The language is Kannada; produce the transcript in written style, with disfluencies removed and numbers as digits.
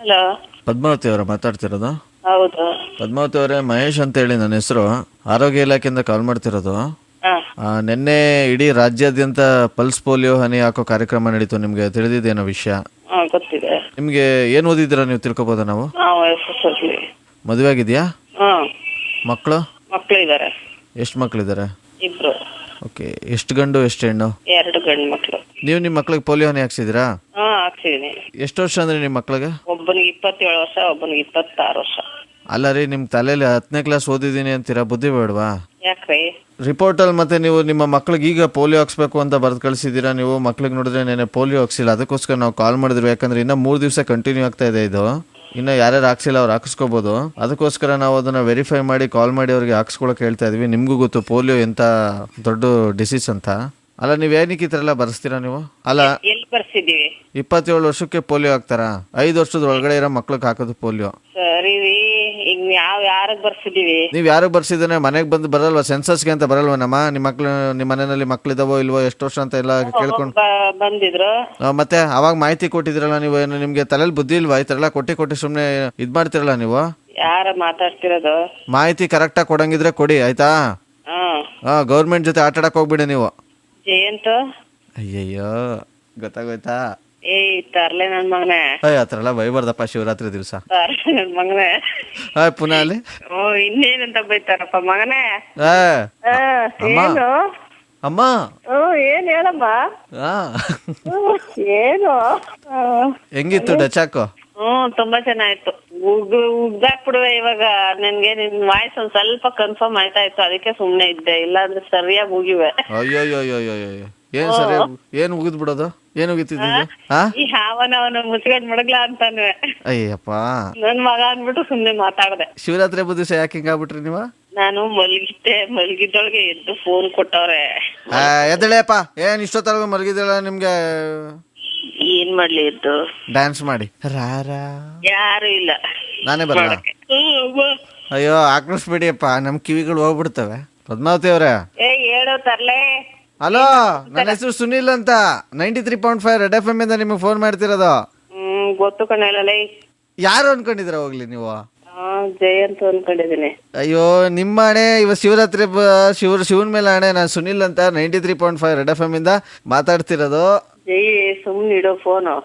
ಹಲೋ, ಪದ್ಮಾವತಿ ಅವರ ಮಾತಾಡ್ತಿರೋದು? ಹೌದು. ಪದ್ಮಾವತಿ ಅವರೇ, ಮಹೇಶ್ ಅಂತ ಹೇಳಿ ನನ್ನ ಹೆಸರು. ಆರೋಗ್ಯ ಇಲಾಖೆಯಿಂದ ಕಾಲ್ ಮಾಡ್ತಿರೋದು. ಹಾ, ನಿನ್ನೆ ಇಡೀ ರಾಜ್ಯಾದ್ಯಂತ ಪಲ್ಸ್ ಪೋಲಿಯೋ ಹನಿ ಹಾಕೋ ಕಾರ್ಯಕ್ರಮ ನಡೀತು. ನಿಮ್ಗೆ ತಿಳಿದಿದ್ದೇನೋ ವಿಷಯ? ಗೊತ್ತಿದೆ. ನಿಮ್ಗೆ ಏನ್ ಓದಿದ್ದೀರಾ ನೀವು ತಿಳ್ಕೊಬೋದಾ ನಾವು? ನಾವು SSLC. ಮದುವೆ ಆಗಿದ್ಯಾ? ಮಕ್ಕಳು? ಮಕ್ಕಳು ಇದಾರೆ. ಎಷ್ಟು ಮಕ್ಕಳಿದ್ದಾರೆ? ಇಬ್ರು. ಓಕೆ. ಎಷ್ಟು ಗಂಡು ಎಷ್ಟು ಹೆಣ್ಣು? 2 ಗಂಡು ಮಕ್ಕಳು. ನೀವು ನಿಮ್ಮ ಮಕ್ಳಿಗೆ ಪೋಲಿಯೋ ಹನಿ ಹಾಕ್ಸಿದಿರಾ? ಹಾಕ್ಸಿದೀನಿ. ಎಷ್ಟು ವರ್ಷ ಅಂದ್ರೆ ನಿಮ್ಮ ಮಕ್ಳಿಗೆ? ಒಬ್ಬನಿಗೆ 27 ವರ್ಷ, ಒಬ್ಬನಿಗೆ 26 ವರ್ಷ. ಅಲ್ಲ ರೀ, ನಿಮ್ ತಲೆಯಲ್ಲಿ 10ನೇ ಕ್ಲಾಸ್ ಓದಿದೀನಿ ಅಂತೀರಾ, ಬುದ್ಧಿ ಬೇಡವಾ? ಯಾಕ್ರಿ? ರಿಪೋರ್ಟ್ ಅಲ್ಲಿ ಮತ್ತೆ ನೀವು ನಿಮ್ಮ ಮಕ್ಳಿಗೆ ಈಗ ಪೋಲಿಯೋ ಹಾಕ್ಸ್ಬೇಕು ಅಂತ ಬರ್ದು ಕಳ್ಸಿದ್ದೀರಾ. ನೀವು ಮಕ್ಳಿಗೆ ನೋಡಿದ್ರೆ ನೆನೆ ಪೋಲಿಯೋ ಹಾಕ್ಸಿಲ್ಲ. ಅದಕ್ಕೋಸ್ಕರ ನಾವು ಕಾಲ್ ಮಾಡಿದ್ವಿ. ಯಾಕಂದ್ರೆ ಇನ್ನ 3 ದಿವಸ ಕಂಟಿನ್ಯೂ ಆಗ್ತಾ ಇದೆ ಇದು. ಇನ್ನು ಯಾರ್ಯಾರು ಹಾಕ್ಸಿಲ್ಲ ಅವ್ರು ಹಾಕಿಸ್ಕೋಬಹುದು. ಅದಕ್ಕೋಸ್ಕರ ನಾವು ಅದನ್ನ ವೆರಿಫೈ ಮಾಡಿ ಕಾಲ್ ಮಾಡಿ ಅವ್ರಿಗೆ ಹಾಕ್ಸ್ಕೊಳಕ್ ಹೇಳ್ತಾ ಇದೀವಿ. ನಿಮ್ಗೂ ಗೊತ್ತು ಪೋಲಿಯೋ ಎಂತ ದೊಡ್ಡ ಡಿಸೀಸ್ ಅಂತ. ಅಲ್ಲ, ನೀವ್ ಏನಕ್ಕೆ ಈ ತರ ಎಲ್ಲ ಬರ್ಸ್ತೀರಾ ನೀವು? ಅಲ್ಲ, ಎಲ್ಲಿ ಬರ್ಸಿದೀವಿ? 27 ವರ್ಷಕ್ಕೆ ಪೋಲಿಯೋ ಹಾಕ್ತಾರ? 5 ವರ್ಷದ ಒಳಗಡೆ ಇರೋ ಮಕ್ಳಿಗೆ ಹಾಕೋದು ಪೋಲಿಯೋ. ಸರಿ, ಈಗ ಯಾರಿಗೆ ಬರ್ಸಿದೀವಿ? ನೀವ್ ಯಾರಿಗೆ ಬರ್ಸಿದ್ರೆ ಮನೆಗೆ ಬಂದು ಬರಲ್ವಾ? ಸೆನ್ಸಸ್ಗೆ ಅಂತ ಬರಲ್ವಾ? ನಿಮ್ಮ ಮಕ್ಳು, ನಿಮ್ಮ ಮನೆಯಲ್ಲಿ ಮಕ್ಳಿದಾವೋ ಇಲ್ವೋ, ಎಷ್ಟು ವರ್ಷ ಅಂತ ಎಲ್ಲ ಕೇಳ್ಕೊಂಡು ಬಂದಿದ್ರು. ಮತ್ತೆ ಅವಾಗ ಮಾಹಿತಿ ಕೊಟ್ಟಿದ್ರಲ್ಲ ನೀವು. ಏನು ನಿಮ್ಗೆ ತಲೆಯಲ್ಲಿ ಬುದ್ಧಿ ಇಲ್ವಾ? ಈ ತರ ಎಲ್ಲ ಕೊಟ್ಟಿ ಸುಮ್ನೆ ಇದ್ ಮಾಡ್ತಿರಲ್ಲ ನೀವು. ಯಾರ ಮಾತಾಡ್ತಿರೋದು? ಮಾಹಿತಿ ಕರೆಕ್ಟ್ ಆಗಿ ಕೊಡಂಗಿದ್ರೆ ಕೊಡಿ, ಆಯ್ತಾ? ಗೌರ್ಮೆಂಟ್ ಜೊತೆ ಆಟ ಆಡಕ್ ಹೋಗ್ಬಿಡಿ ನೀವು. ಜಯಂತು, ಅಯ್ಯಯ್ಯೋ, ಗೊತ್ತಾಗೋಯ್ತಾ? ತರ್ಲೆ ನನ್ ಮಗನೇ. ಆತರ ಎಲ್ಲ ಬೈಬಾರ್ದಪ್ಪ ಶಿವರಾತ್ರಿ ದಿವಸ. ತರ್ಲೆ ನನ್ ಮಗನೇ. ಪುನಃ ಅಲ್ಲಿ ಇನ್ನೇನಂತ ಬೈತಾರಪ್ಪ ಮಗನೇ. ಏನು ಅಮ್ಮ? ಏನ್ ಹೇಳಮ್ಮ? ಏನು? ಹೆಂಗಿತ್ತು ಡಚಾಕು? ತುಂಬಾ ಚೆನ್ನಾಗಿತ್ತು. ಉಗ್ದಾಕ್ಬಿಡುವೆ ಇವಾಗ. ನನ್ಗೆ ನಿನ್ ವಾಯ್ಸ್ ಒಂದ್ ಸ್ವಲ್ಪ ಕನ್ಫರ್ಮ್ ಆಯ್ತಾ ಇತ್ತು, ಅದಕ್ಕೆ ಸುಮ್ನೆ ಇದ್ದೆ. ಇಲ್ಲಾಂದ್ರೆ ಸರಿಯಾಗಿ ಮುಗಿವೆ. ಅಯ್ಯೋಯ್ಯೋಯ್ಯೋ, ಏನ್ ಸರಿ? ಏನ್ ಉಗಿದ್ ಬಿಡೋದು? ಏನ್ ಉಗಿತಿದ್ದು? ಅವನ ಮುಚ್ಕೊಂಡ್ ಮಡಗ್ಲಾ ಅಂತಾನೆ. ಅಯ್ಯಪ್ಪ, ನನ್ ಮಗ ಅನ್ಬಿಟ್ಟು ಸುಮ್ನೆ ಮಾತಾಡ್ದೆ. ಶಿವರಾತ್ರಿ ಹಬ್ಬದ ದಿವಸ ಯಾಕೆ ಹಿಂಗಾಗ್ಬಿಟ್ರಿ ನೀವು? ನಾನು ಮಲಗಿದ್ದೊಳಗೆ ಎದ್ದು ಫೋನ್ ಕೊಟ್ಟವ್ರೆ. ಎದ್ದಳೆಯಪ್ಪ, ಏನ್ ಇಷ್ಟೊತ್ತರೆಗೂ ಮಲಗಿದಿಲ್ಲ? ನಿಮ್ಗೆ ಏನ್ ಮಾಡ್ಲಿ ಎದ್ದು? ಡ್ಯಾನ್ಸ್ ಮಾಡಿ. ಯಾರು ಇಲ್ಲ, ನಾನೇ ಬರಲ್ಲ. ಅಯ್ಯೋ, ಆಕ್ರೋಶಬೇಡಿಯಪ್ಪ, ನಮ್ ಕಿವಿಗಳು ಹೋಗ್ಬಿಡ್ತವೆ. ಪದ್ಮಾವತಿ ಅವ್ರೆ, ಹೇಳೋ ತರ್ಲೆ. ಹಲೋ, ನನ್ನ ಹೆಸರು ಸುನಿಲ್ ಅಂತ. 93.5 ರೆಡ್ FM ಇಂದ ನಿಮಗೆ ಫೋನ್ ಮಾಡ್ತಿರೋದು. ಗೊತ್ತು ಕಣಲ್ಲ. ಯಾರು ಅನ್ಕೊಂಡಿದ್ರ ಹೋಗ್ಲಿ ನೀವು? ಜಯಂತ್ ಅನ್ಕೊಂಡಿದೀನಿ. ಅಯ್ಯೋ, ನಿಮ್ಮ ಹಣೆ. ಇವತ್ತು ಶಿವರಾತ್ರಿ ಶಿವನ್ ಮೇಲೆ ಹಣೆ. ನಾನು ಸುನಿಲ್ ಅಂತ 93.5 ರೆಡ್ FM ಇಂದ ಮಾತಾಡ್ತಿರೋದು. ಜೈ, ಸುಮ್ನಿಡೋ ಫೋನು.